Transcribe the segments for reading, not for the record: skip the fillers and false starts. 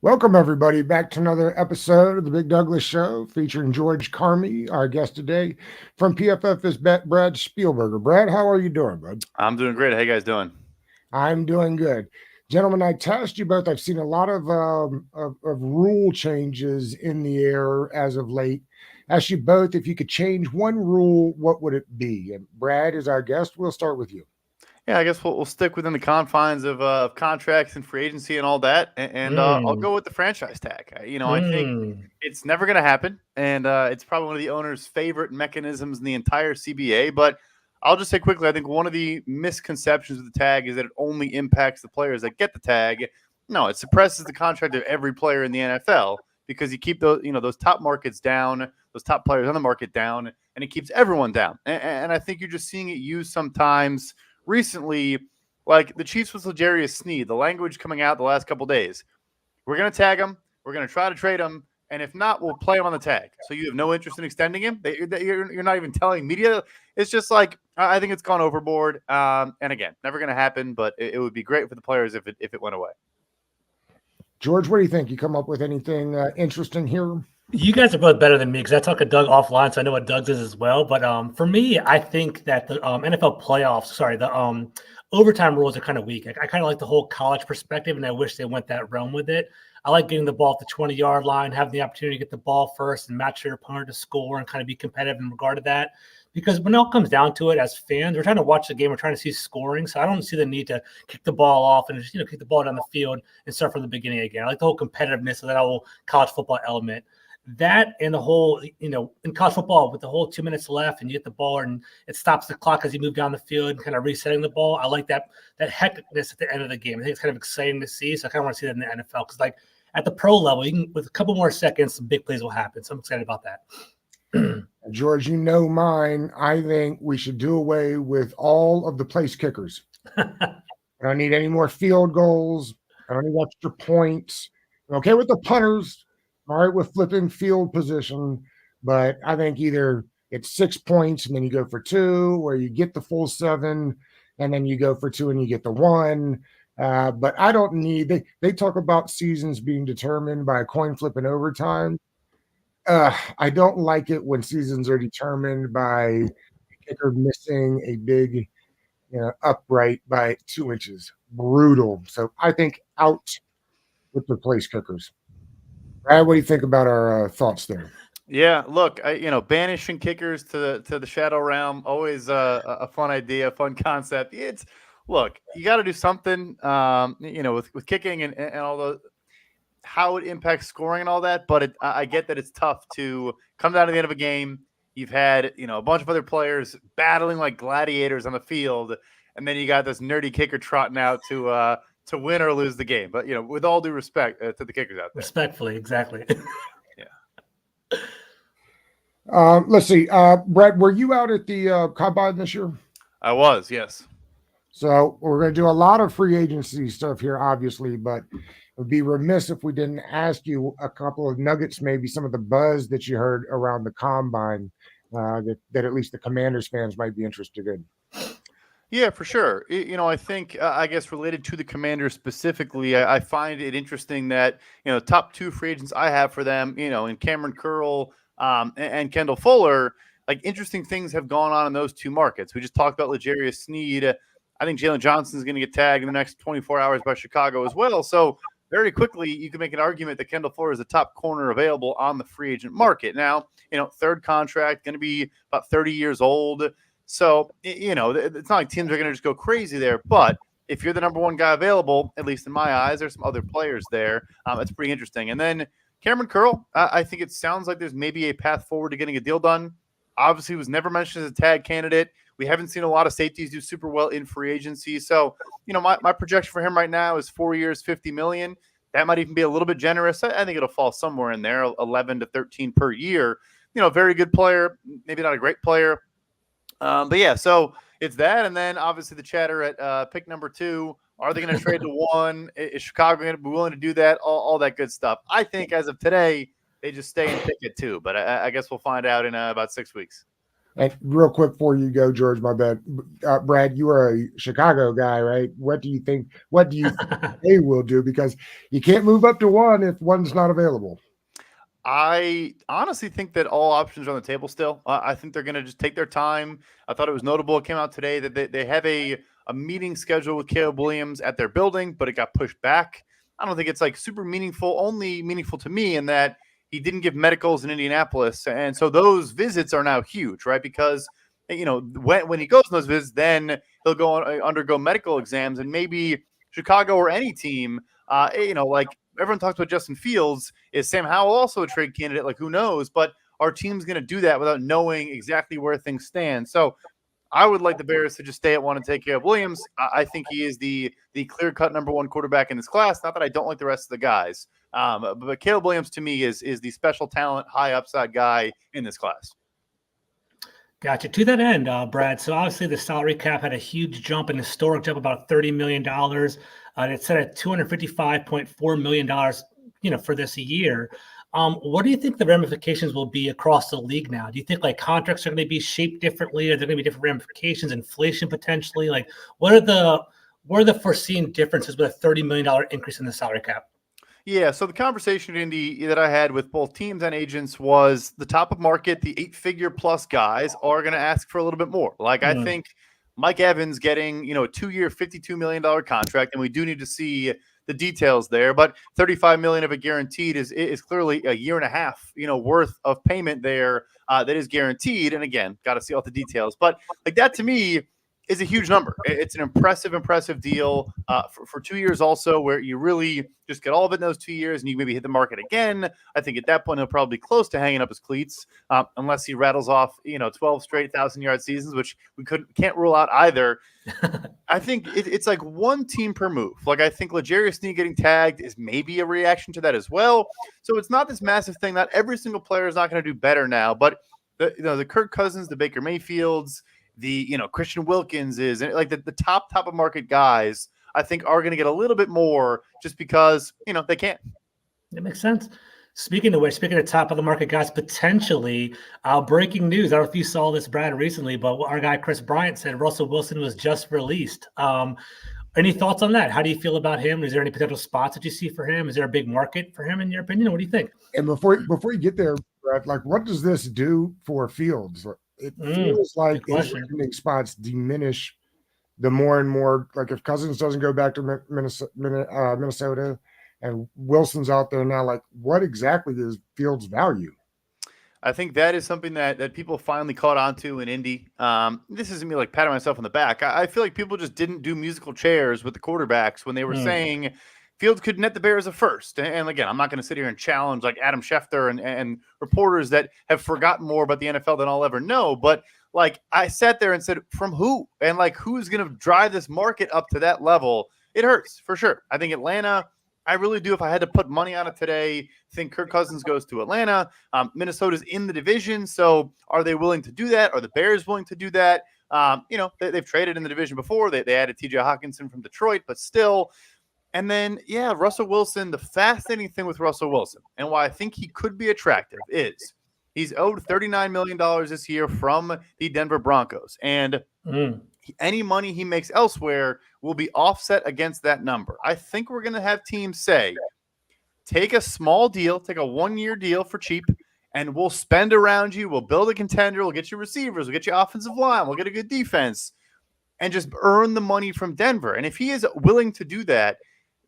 Welcome, everybody, back to another episode of the Big Douglas Show featuring George Carmy. Our guest today from PFF is Brad Spielberger. Brad, how are you doing, bud? I'm doing great. How you guys doing? I'm doing good. Gentlemen, I tasked you both. I've seen a lot of rule changes in the air as of late. Ask you both, if you could change one rule, what would it be? And Brad is our guest. We'll start with you. Yeah, I guess we'll stick within the confines of contracts and free agency and all that, and I'll Mm, go with the franchise tag. I think mm. it's never going to happen, and it's probably one of the owner's favorite mechanisms in the entire CBA. But I'll just say quickly, I think one of the misconceptions of the tag is that it only impacts the players that get the tag. No, it suppresses the contract of every player in the NFL because you keep those top markets down, those top players on the market down, and it keeps everyone down. And I think you're just seeing it used sometimes recently, like the Chiefs with L'Jarius Sneed, the language coming out the last couple of days. We're going to tag him. We're going to try to trade him. And if not, we'll play him on the tag. So you have no interest in extending him. You're not even telling media. It's just like, I think it's gone overboard. And again, never going to happen, but it would be great for the players if it went away. George, what do you think? You come up with anything interesting here? You guys are both better than me because I talk to Doug offline, so I know what Doug does as well. But for me, I think that the NFL playoffs, the overtime rules are kind of weak. I kind of like the whole college perspective, and I wish they went that realm with it. I like getting the ball at the 20-yard line, having the opportunity to get the ball first and match your opponent to score and kind of be competitive in regard to that. Because when it all comes down to it, as fans, we're trying to watch the game. We're trying to see scoring. So I don't see the need to kick the ball off and just kick the ball down the field and start from the beginning again. I like the whole competitiveness of that whole college football element. That and the whole, in college football with the whole 2 minutes left and you get the ball and it stops the clock as you move down the field and kind of resetting the ball. I like that hecticness at the end of the game. I think it's kind of exciting to see. So I kind of want to see that in the NFL because, like, at the pro level, you can, with a couple more seconds, some big plays will happen. So I'm excited about that. George, you know mine. I think we should do away with all of the place kickers. I don't need any more field goals. I don't need extra points. I'm okay with the punters. All right, with flipping field position, but I think either it's 6 points and then you go for two, or you get the full 7 and then you go for 2 and you get the 1. But I don't need. They talk about seasons being determined by a coin flip in overtime. I don't like it when seasons are determined by a kicker missing a big, upright by 2 inches. Brutal. So I think out with the place kickers. Brad, what do you think about our thoughts there? Yeah, look, banishing kickers to the shadow realm, always a fun idea, fun concept. Look, you got to do something, with kicking and all the how it impacts scoring and all that. But I get that it's tough to come down to the end of a game. You've had a bunch of other players battling like gladiators on the field, and then you got this nerdy kicker trotting out to win or lose the game. But with all due respect to the kickers out there, Respectfully, exactly. Let's see. Brett, were you out at the combine this year? I was, yes. So we're going to do a lot of free agency stuff here, obviously, but it would be remiss if we didn't ask you a couple of nuggets, maybe some of the buzz that you heard around the combine that at least the Commanders fans might be interested in. Yeah, for sure. I think, I guess, related to the Commanders specifically, I find it interesting that, top 2 free agents I have for them, in Cameron Curl and Kendall Fuller, like, interesting things have gone on in those 2 markets. We just talked about L'Jarius Sneed. I think Jalen Johnson is going to get tagged in the next 24 hours by Chicago as well. So very quickly, you can make an argument that Kendall Fuller is the top corner available on the free agent market. Now, 3rd contract, going to be about 30 years old. So, it's not like teams are going to just go crazy there. But if you're the number 1 guy available, at least in my eyes, there's some other players there. It's pretty interesting. And then Cameron Curl, I think it sounds like there's maybe a path forward to getting a deal done. Obviously, was never mentioned as a tag candidate. We haven't seen a lot of safeties do super well in free agency. So, my projection for him right now is 4 years, $50 million. That might even be a little bit generous. I think it'll fall somewhere in there, 11 to 13 per year. Very good player, maybe not a great player. But yeah, so it's that. And then obviously the chatter at pick number 2. Are they going to trade to 1? Is Chicago going to be willing to do that? All that good stuff. I think as of today, they just stay and pick it 2. But I guess we'll find out in about 6 weeks. And real quick before you go, George, my bad. Brad, you are a Chicago guy, right? What do you think they will do? Because you can't move up to one if one's not available. I honestly think that all options are on the table still. I think they're going to just take their time. I thought it was notable. It came out today that they have a meeting scheduled with Caleb Williams at their building, but it got pushed back. I don't think it's like super meaningful, only meaningful to me in that he didn't give medicals in Indianapolis. And so those visits are now huge, right? Because, when he goes on those visits, then he'll go on, undergo medical exams, and maybe Chicago or any team, like everyone talks about Justin Fields. Is Sam Howell also a trade candidate? Like, who knows? But our team's going to do that without knowing exactly where things stand. So I would like the Bears to just stay at one and take care of Williams. I think he is the clear-cut number one quarterback in this class. Not that I don't like the rest of the guys. But Caleb Williams, to me, is the special talent, high upside guy in this class. Gotcha. To that end, Brad, so obviously the salary cap had a huge jump, an historic jump, about $30 million. It's set at $255.4 million, for this year. What do you think the ramifications will be across the league now? Do you think like contracts are going to be shaped differently? Are there going to be different ramifications, inflation potentially? Like, what are the foreseen differences with a $30 million increase in the salary cap? Yeah, so the conversation, Indy, that I had with both teams and agents was the top of market, the 8-figure plus guys are going to ask for a little bit more. Like, I think Mike Evans getting, a 2-year, $52 million contract, and we do need to see the details there. But $35 million of it guaranteed is clearly a year and a half, worth of payment there that is guaranteed. And again, got to see all the details. But like that to me is a huge number. It's an impressive deal for 2 years also, where you really just get all of it in those 2 years and you maybe hit the market again. I think at that point, he'll probably be close to hanging up his cleats unless he rattles off, 12 straight 1,000-yard seasons, which we can't rule out either. I think it's like one team per move. Like, I think L'Jarius Sneed getting tagged is maybe a reaction to that as well. So it's not this massive thing. Not every single player is not going to do better now, but the Kirk Cousins, the Baker Mayfields, the Christian Wilkins is like the top of market guys, I think are going to get a little bit more just because they can. That makes sense. Speaking of top of the market guys, potentially breaking news. I don't know if you saw this, Brad, recently, but our guy Chris Bryant said Russell Wilson was just released. Any thoughts on that? How do you feel about him? Is there any potential spots that you see for him? Is there a big market for him in your opinion? What do you think? And before you get there, Brad, like, what does this do for Fields? It feels like his landing spots diminish the more and more. Like, if Cousins doesn't go back to Minnesota and Wilson's out there now, like, what exactly is Fields' value? I think that is something that people finally caught on to in Indy. This isn't me like patting myself on the back. I feel like people just didn't do musical chairs with the quarterbacks when they were saying Fields could net the Bears a first. And again, I'm not going to sit here and challenge like Adam Schefter and reporters that have forgotten more about the NFL than I'll ever know. But like, I sat there and said, from who? And like, who's going to drive this market up to that level? It hurts for sure. I think Atlanta, I really do. If I had to put money on it today, think Kirk Cousins goes to Atlanta. Minnesota's in the division. So are they willing to do that? Are the Bears willing to do that? They've traded in the division before. They added TJ Hawkinson from Detroit, but still. And then, Russell Wilson, the fascinating thing with Russell Wilson and why I think he could be attractive is he's owed $39 million this year from the Denver Broncos. And any money he makes elsewhere will be offset against that number. I think we're going to have teams say, take a small deal, take a 1-year deal for cheap, and we'll spend around you. We'll build a contender. We'll get you receivers. We'll get you offensive line. We'll get a good defense and just earn the money from Denver. And if he is willing to do that,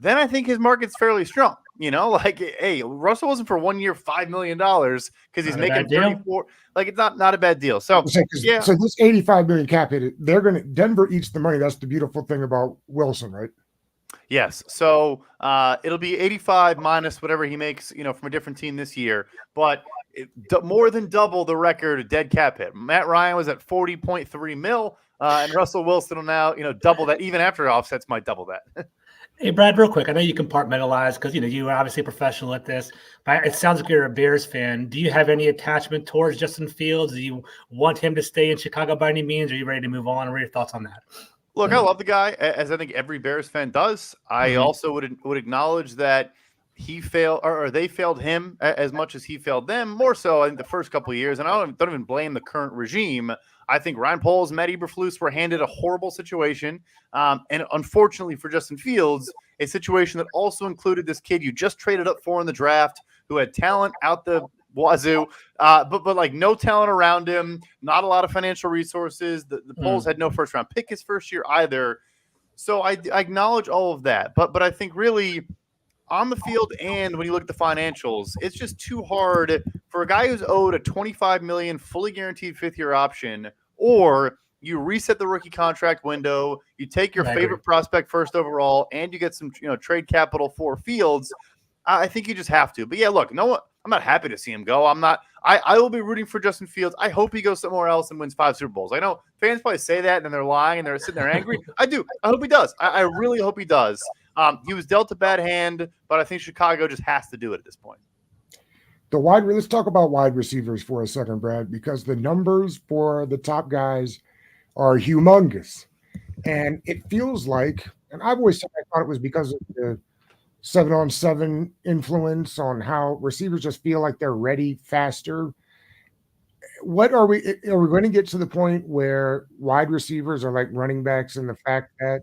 then I think his market's fairly strong. Hey, Russell wasn't for 1 year, $5 million because he's making 34. Like, it's not a bad deal. So So this $85 million cap hit, Denver eats the money. That's the beautiful thing about Wilson, right? Yes. So it'll be 85 minus whatever he makes, from a different team this year. But more than double the record dead cap hit. Matt Ryan was at 40.3 mil, and Russell Wilson will now, double that. Even after offsets might double that. Hey, Brad, real quick. I know you compartmentalize because, you are obviously a professional at this. But it sounds like you're a Bears fan. Do you have any attachment towards Justin Fields? Do you want him to stay in Chicago by any means? Are you ready to move on? What are your thoughts on that? Look, I love the guy, as I think every Bears fan does. I also would acknowledge that he failed or they failed him as much as he failed them. More so, I think the first couple of years, and I don't even blame the current regime. I think Ryan Poles, Matt Eberflus were handed a horrible situation, and unfortunately for Justin Fields, a situation that also included this kid you just traded up for in the draft, who had talent out the wazoo, but like no talent around him, not a lot of financial resources. The Poles had no first round pick his first year either. So I acknowledge all of that, but I think really on the field and when you look at the financials, it's just too hard for a guy who's owed a $25 million fully guaranteed fifth-year option, or you reset the rookie contract window, you take your favorite prospect first overall, and you get some trade capital for Fields. I think you just have to. But yeah, look, I'm not happy to see him go. I will be rooting for Justin Fields. I hope he goes somewhere else and wins 5 Super Bowls. I know fans probably say that and they're lying and they're sitting there angry. I do. I hope he does. I really hope he does. He was dealt a bad hand, but I think Chicago just has to do it at this point. Let's talk about wide receivers for a second, Brad, because the numbers for the top guys are humongous. And it feels like, and I've always said I thought it was because of the 7-on-7 influence on how receivers just feel like they're ready faster. Are we going to get to the point where wide receivers are like running backs in the fact that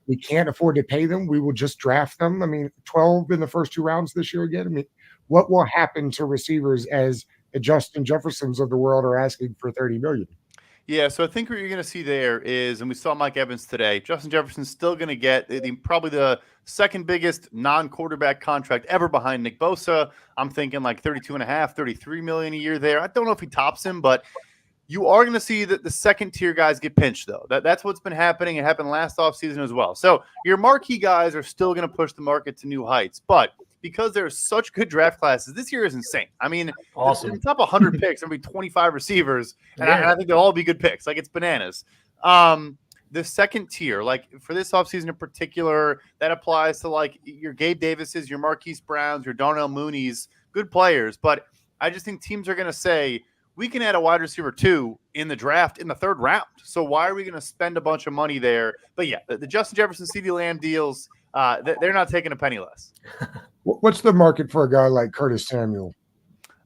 we can't afford to pay them? We will just draft them. I mean, 12 in the first 2 rounds this year again. I mean, what will happen to receivers as the Justin Jeffersons of the world are asking for $30 million? Yeah, so I think what you're going to see there is, and we saw Mike Evans today, Justin Jefferson's still going to get probably the second biggest non-quarterback contract ever behind Nick Bosa. I'm thinking like 32.5, $33 million a year there. I don't know if he tops him, but you are going to see that the second-tier guys get pinched, though. That's what's been happening. It happened last offseason as well. So your marquee guys are still going to push the market to new heights, but because there are such good draft classes, this year is insane. I mean, awesome. The top 100 picks, there'll be 25 receivers, and I think they'll all be good picks. Like, it's bananas. The second tier, like for this offseason in particular, that applies to like your Gabe Davises, your Marquise Browns, your Darnell Mooney's, good players. But I just think teams are going to say, we can add a wide receiver 2 in the draft in the 3rd round. So why are we going to spend a bunch of money there? But yeah, the Justin Jefferson, CeeDee Lamb deals, they're not taking a penny less. What's the market for a guy like Curtis Samuel?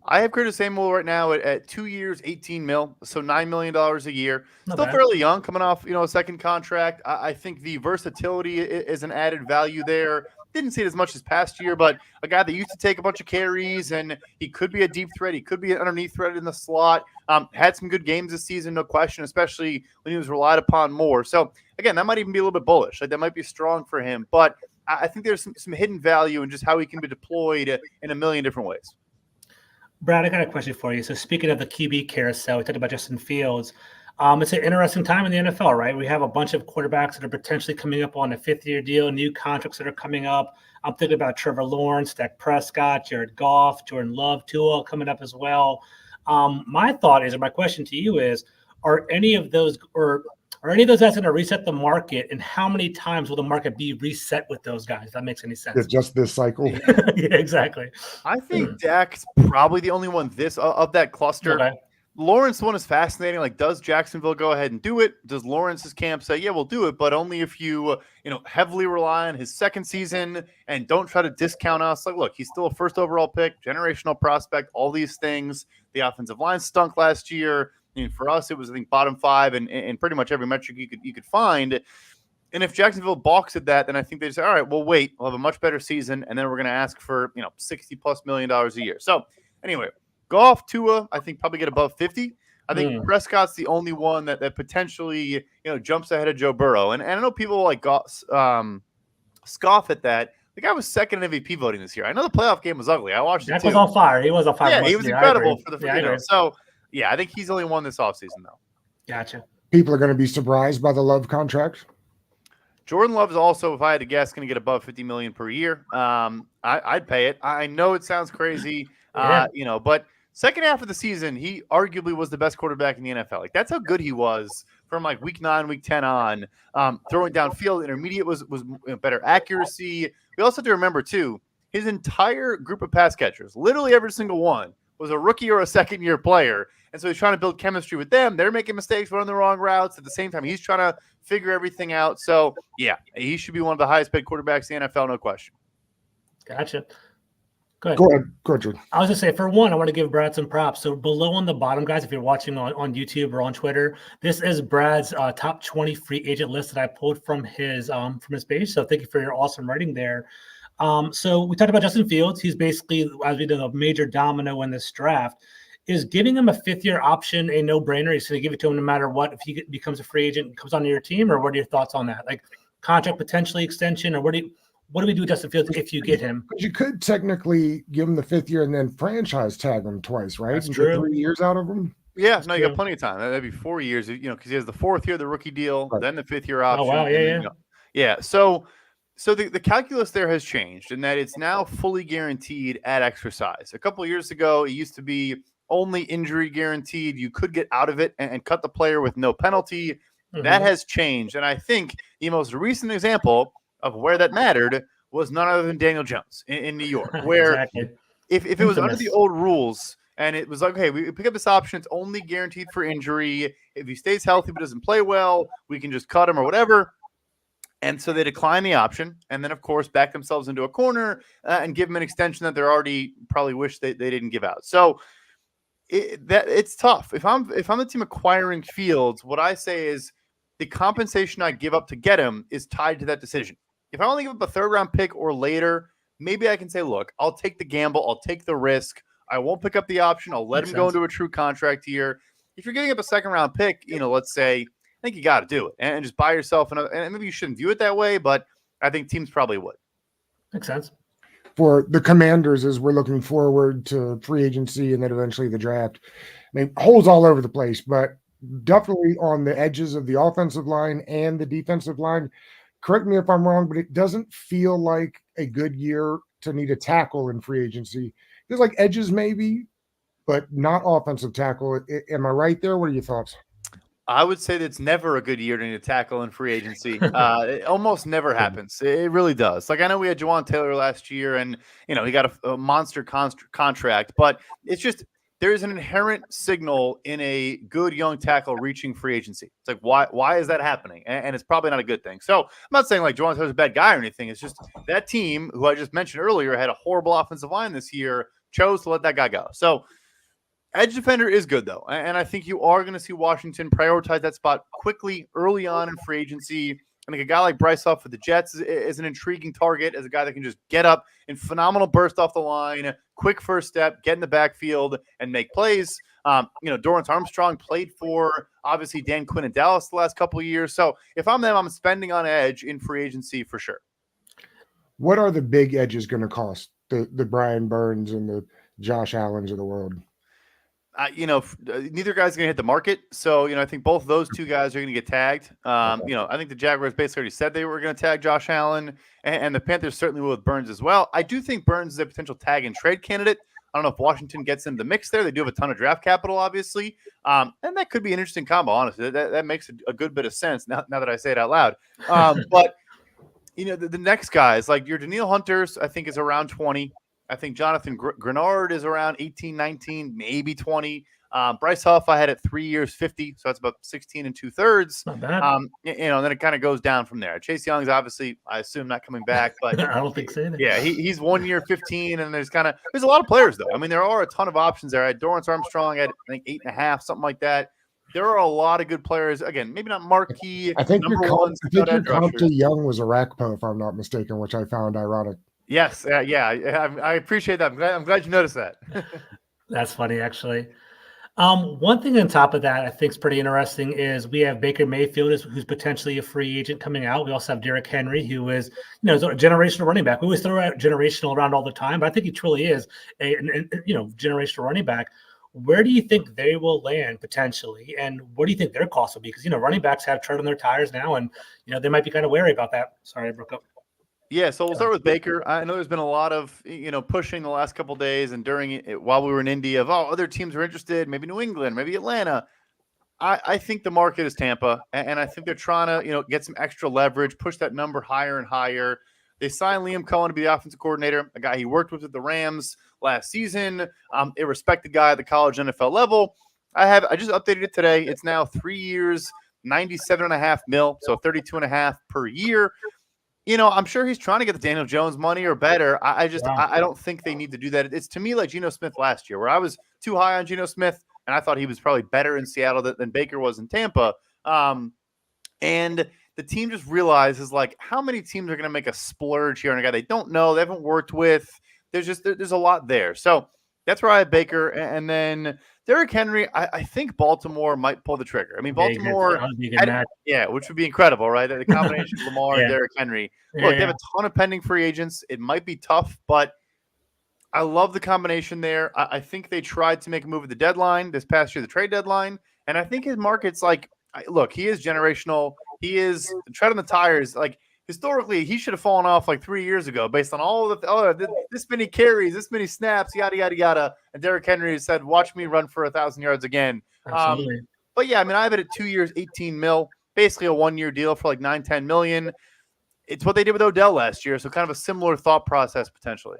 I have Curtis Samuel right now at 2 years, $18 million, so $9 million a year. Not Still bad. fairly young, coming off a second contract. I think the versatility is an added value there. Didn't see it as much as past year, but a guy that used to take a bunch of carries, and he could be a deep threat. He could be an underneath threat in the slot. Had some good games this season, no question, especially when he was relied upon more. So, again, that might even be a little bit bullish. Like, that might be strong for him. But I think there's some hidden value in just how he can be deployed in a million different ways. Brad, I got a question for you. So speaking of the QB carousel, we talked about Justin Fields. It's an interesting time in the NFL, right? We have a bunch of quarterbacks that are potentially coming up on a 5th-year deal, new contracts that are coming up. I'm thinking about Trevor Lawrence, Dak Prescott, Jared Goff, Jordan Love, Tua coming up as well. My thought is, or my question to you is, are any of those guys going to reset the market, and how many times will the market be reset with those guys? If that makes any sense. It's just this cycle. Yeah, exactly. I think Dak's probably the only one of that cluster. Okay. Lawrence one is fascinating. Like, does Jacksonville go ahead and do it? Does Lawrence's camp say, yeah, we'll do it, but only if you heavily rely on his second season and don't try to discount us? Like, look, he's still a first overall pick, generational prospect, all these things. The offensive line stunk last year. I mean, for us, it was, I think, bottom 5 and pretty much every metric you could find. And if Jacksonville balks at that, then I think they say, all right, well, wait, we'll have a much better season, and then we're going to ask for $60+ million a year. So anyway, Goff, Tua, I think probably get above 50. I think Prescott's the only one that potentially jumps ahead of Joe Burrow. And I know people like scoff at that. The guy was second in MVP voting this year. I know the playoff game was ugly. I watched it too. Was on fire. He was on fire. Yeah, he was incredible for the year. So yeah, I think he's the only one this offseason though. Gotcha. People are going to be surprised by the Love contract. Jordan Love is also, if I had to guess, going to get above $50 million per year. I'd pay it. I know it sounds crazy, but second half of the season, he arguably was the best quarterback in the NFL. Like, that's how good he was from like week 9, week 10 on. Throwing downfield, intermediate was better accuracy. We also have to remember too, his entire group of pass catchers, literally every single one, was a rookie or a second-year player. And so he's trying to build chemistry with them. They're making mistakes, running the wrong routes. At the same time, he's trying to figure everything out. So, yeah, he should be one of the highest paid quarterbacks in the NFL, no question. Gotcha. Go ahead. Go ahead, Jordan. I was just say, for one, I want to give Brad some props. So below on the bottom, guys, if you're watching on YouTube or on Twitter, this is Brad's top 20 free agent list that I pulled from his page. So thank you for your awesome writing there. So we talked about Justin Fields. He's basically, as we did, a major domino in this draft. Is giving him a fifth-year option a no-brainer? He's going to give it to him no matter what if he becomes a free agent and comes onto your team, or what are your thoughts on that? Like contract potentially extension, or what do we do with Justin Fields if you get him? You could technically give him the 5th year and then franchise tag him twice, right? That's and true. get 3 years out of him. Yeah, no, you got plenty of time. That'd be 4 years, because he has the 4th year, the rookie deal, Right. then the 5th year option. Oh wow, yeah, then, yeah. So the calculus there has changed in that it's now fully guaranteed at exercise. A couple of years ago, it used to be only injury guaranteed. You could get out of it and cut the player with no penalty. Mm-hmm. That has changed, and I think the most recent example of where that mattered was none other than Daniel Jones in New York, where exactly. if it was under the old rules and it was like, okay, we pick up this option, it's only guaranteed for injury. If he stays healthy but doesn't play well, we can just cut him or whatever. And so they decline the option and then, of course, back themselves into a corner and give them an extension that they're already probably wish they didn't give out. So it's tough. If I'm the team acquiring Fields, what I say is the compensation I give up to get him is tied to that decision. If I only give up a 3rd-round pick or later, maybe I can say, look, I'll take the gamble. I'll take the risk. I won't pick up the option. I'll let him go into a true contract here. If you're giving up a 2nd-round pick, let's say, I think you got to do it and just buy yourself another. And maybe you shouldn't view it that way, but I think teams probably would. Makes sense. For the Commanders, as we're looking forward to free agency and then eventually the draft, I mean, holes all over the place, but definitely on the edges of the offensive line and the defensive line. Correct me if I'm wrong, but it doesn't feel like a good year to need a tackle in free agency. There's like edges maybe, but not offensive tackle. Am I right there? What are your thoughts? I would say that's never a good year to need a tackle in free agency. It almost never happens. It really does. Like I know we had Jawan Taylor last year, and he got a monster contract, but it's just there is an inherent signal in a good young tackle reaching free agency. It's like why is that happening? And it's probably not a good thing. So I'm not saying like Jawan Taylor's a bad guy or anything. It's just that team, who I just mentioned earlier, had a horrible offensive line this year, chose to let that guy go. So edge defender is good, though, and I think you are going to see Washington prioritize that spot quickly early on in free agency. I think a guy like Bryce Huff for the Jets is an intriguing target as a guy that can just get up in phenomenal burst off the line, quick first step, get in the backfield, and make plays. Dorrance Armstrong played for, obviously, Dan Quinn in Dallas the last couple of years. So if I'm them, I'm spending on edge in free agency for sure. What are the big edges going to cost? The Brian Burns and the Josh Allens of the world? Neither guy's going to hit the market. So, I think both of those two guys are going to get tagged. I think the Jaguars basically already said they were going to tag Josh Allen, and the Panthers certainly will with Burns as well. I do think Burns is a potential tag and trade candidate. I don't know if Washington gets into the mix there. They do have a ton of draft capital, obviously. And that could be an interesting combo, honestly. That makes a good bit of sense now that I say it out loud. But, the next guys, like your Danielle Hunters, I think is around 20. I think Jonathan Grenard is around 18, 19, maybe 20. Bryce Huff, I had at 3 years, 50. So that's about 16 2/3. Not bad. And then it kind of goes down from there. Chase Young's obviously, I assume, not coming back, but I don't think so either. Yeah, he's 1 year, 15. And there's a lot of players though. I mean, there are a ton of options there. I had Dorrance Armstrong at, I think, 8.5, something like that. There are a lot of good players. Again, maybe not marquee. I think your comp rushers. to Young was a Rakpo, if I'm not mistaken, which I found ironic. Yes, I appreciate that. I'm glad you noticed that. That's funny, actually. One thing on top of that I think is pretty interesting is we have Baker Mayfield who's potentially a free agent coming out. We also have Derrick Henry, who is a generational running back. We always throw out generational around all the time, but I think he truly is a generational running back. Where do you think they will land potentially, and what do you think their cost will be? Because running backs have tread on their tires now, and they might be kind of wary about that. Sorry, I broke up. Yeah, so we'll start with Baker. I know there's been a lot of pushing the last couple of days and during it while we were in Indy of other teams are interested, maybe New England, maybe Atlanta. I think the market is Tampa, and I think they're trying to get some extra leverage, push that number higher and higher. They signed Liam Cohen to be the offensive coordinator, a guy he worked with at the Rams last season, a respected guy at the college NFL level. I just updated it today. It's now 3 years, $97.5 million, so $32.5 per year. I'm sure he's trying to get the Daniel Jones money or better. Wow. I don't think they need to do that. It's to me like Geno Smith last year, where I was too high on Geno Smith, and I thought he was probably better in Seattle than Baker was in Tampa. And the team just realizes like how many teams are going to make a splurge here on a guy they don't know, they haven't worked with. There's a lot there. So that's where I have Baker, and then Derrick Henry. I think Baltimore might pull the trigger. I mean, Baltimore, which would be incredible, right? The combination of Lamar and Derrick Henry. Look, they have a ton of pending free agents. It might be tough, but I love the combination there. I think they tried to make a move at the deadline this past year, the trade deadline, and I think his market's like, look, he is generational. He is treading the tires. Like historically, he should have fallen off like 3 years ago based on all this many carries, this many snaps, yada yada yada. And Derrick Henry said, "Watch me run for 1,000 yards again." Absolutely. But yeah, I mean, I have it at 2 years, 18 mil, basically a 1 year deal for like 9-10 million. It's what they did with Odell last year, so kind of a similar thought process potentially.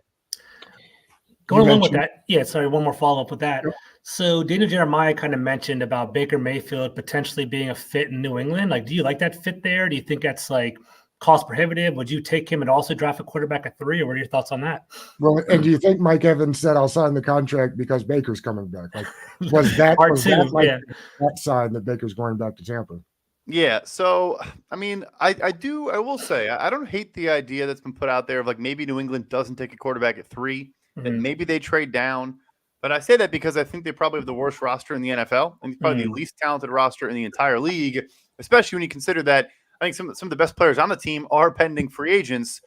Going along with that, one more follow-up with that. Yep. So Daniel Jeremiah kind of mentioned about Baker Mayfield potentially being a fit in New England. Like, do you like that fit there? Do you think that's like cost prohibitive? Would you take him and also draft a quarterback at 3, or what are your thoughts on that? Well, and do you think Mike Evans said, "I'll sign the contract because Baker's coming back"? Like, was that that sign that Baker's going back to Tampa? Yeah, so I mean, I will say I don't hate the idea that's been put out there of like maybe New England doesn't take a quarterback at 3. That maybe they trade down. But I say that because I think they probably have the worst roster in the NFL and probably the least talented roster in the entire league, especially when you consider that I think some of the best players on the team are pending free agents.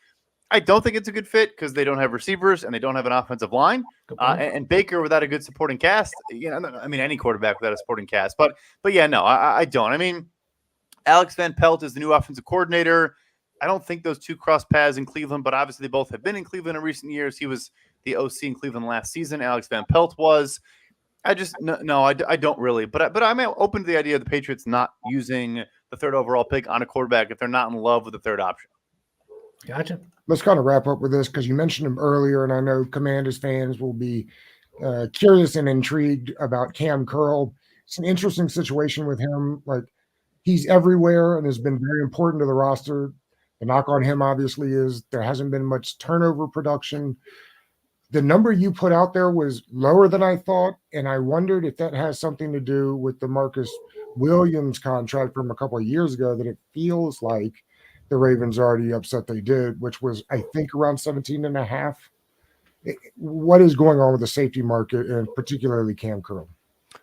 I don't think it's a good fit because they don't have receivers and they don't have an offensive line. And Baker without a good supporting cast, I mean, any quarterback without a supporting cast. But yeah, no, I don't. I mean, Alex Van Pelt is the new offensive coordinator. I don't think those two cross paths in Cleveland, but obviously they both have been in Cleveland in recent years. He was the OC in Cleveland last season. Alex Van Pelt was. I don't really. But I'm open to the idea of the Patriots not using the 3rd overall pick on a quarterback if they're not in love with the 3rd option. Gotcha. Let's kind of wrap up with this because you mentioned him earlier, and I know Commanders fans will be curious and intrigued about Cam Curl. It's an interesting situation with him. Like, he's everywhere and has been very important to the roster. The knock on him, obviously, is there hasn't been much turnover production. The number you put out there was lower than I thought, and I wondered if that has something to do with the Marcus Williams contract from a couple of years ago, that it feels like the Ravens already upset they did, which was, I think, around 17.5. What is going on with the safety market, and particularly Cam Curl?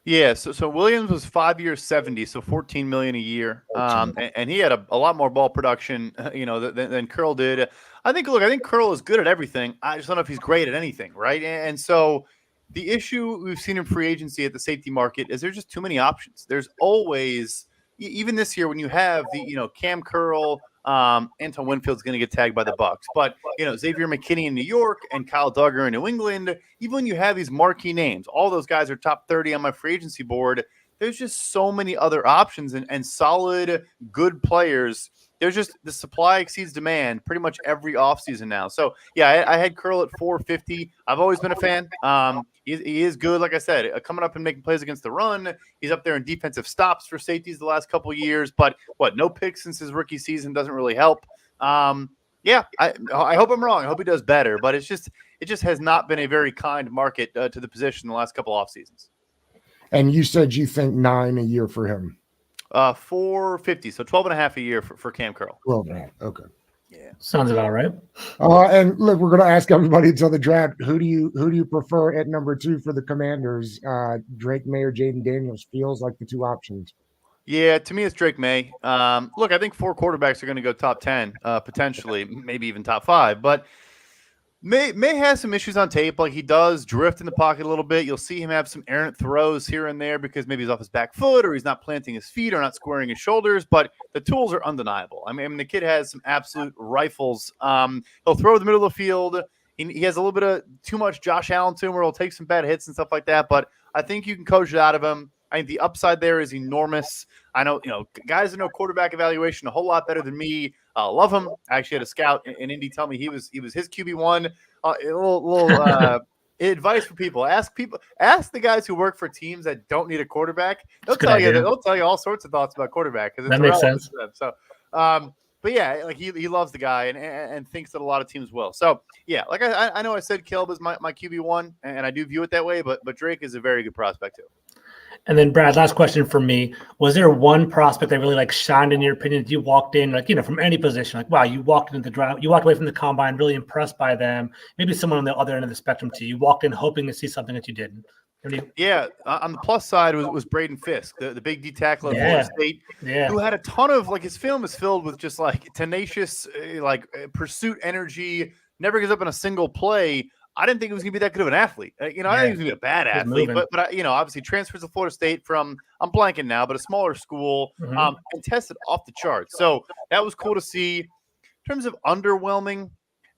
Yeah, so Williams was 5 years, 70, so $14 million a year, and he had a lot more ball production, than Curl did. I think Curl is good at everything. I just don't know if he's great at anything, right? And so the issue we've seen in free agency at the safety market is there's just too many options. There's always, even this year when you have the Cam Curl. Anton Winfield's going to get tagged by the Bucks, but Xavier McKinney in New York and Kyle Duggar in New England. Even when you have these marquee names, all those guys are top 30 on my free agency board. There's just so many other options and solid, good players. There's just the supply exceeds demand pretty much every offseason now. So yeah, I had Curl at 450. I've always been a fan. He is good, like I said, coming up and making plays against the run. He's up there in defensive stops for safeties the last couple of years, but no picks since his rookie season doesn't really help. Yeah, I hope I'm wrong. I hope he does better, but it just has not been a very kind market to the position the last couple off seasons. And you said you think 9 a year for him. 450, so 12.5 a year for Cam Curl. 12.5, okay. Yeah, sounds about right. And look, we're going to ask everybody until the draft. Who do you prefer at number 2 for the Commanders? Drake May or Jaden Daniels? Feels like the two options. Yeah, to me it's Drake May. Look, I think 4 quarterbacks are going to go top 10, potentially, maybe even top 5, but. May has some issues on tape. Like, he does drift in the pocket a little bit. You'll see him have some errant throws here and there because maybe he's off his back foot or he's not planting his feet or not squaring his shoulders, but the tools are undeniable. I mean, the kid has some absolute rifles. He'll throw the middle of the field. He has a little bit of too much Josh Allen to him where he'll take some bad hits and stuff like that, but I think you can coach it out of him. I think the upside there is enormous. I know, guys that know quarterback evaluation a whole lot better than me. Love him. I actually had a scout in Indy tell me he was his QB1. A little advice for people. Ask the guys who work for teams that don't need a quarterback. They'll tell you all sorts of thoughts about quarterback because that makes sense. So but yeah, like he loves the guy and thinks that a lot of teams will. So yeah, like I know I said Caleb is my QB1, and I do view it that way, but Drake is a very good prospect too. And then Brad, last question for me. Was there one prospect that really like shined in your opinion that you walked in, like, from any position, like, wow, you walked into the draft, you walked away from the combine really impressed by them, maybe someone on the other end of the spectrum too. You walked in hoping to see something that you didn't. Yeah, on the plus side was Braden Fisk, the big D tackle at Florida State, who had a ton of, like, his film is filled with just like tenacious, pursuit energy, never gives up in a single play. I didn't think he was going to be that good of an athlete. I didn't think he was going to be a bad athlete, but obviously transfers to Florida State from, I'm blanking now, but a smaller school, and tested off the charts. So that was cool to see. In terms of underwhelming,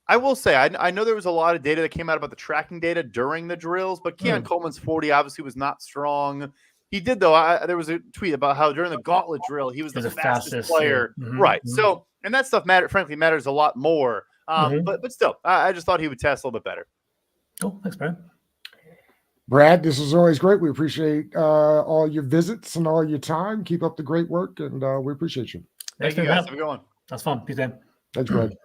I will say, I know there was a lot of data that came out about the tracking data during the drills, but Keon Coleman's 40 obviously was not strong. He did, though. There was a tweet about how during the gauntlet drill, he was the fastest player. Right. So, and that stuff matters a lot more. But still, I just thought he would test a little bit better. Cool. Thanks, Brad. Brad, this is always great. We appreciate all your visits and all your time. Keep up the great work, and we appreciate you. Thank you, guys. Have a good one. That's fun. Peace, Dan. Thanks, Brad.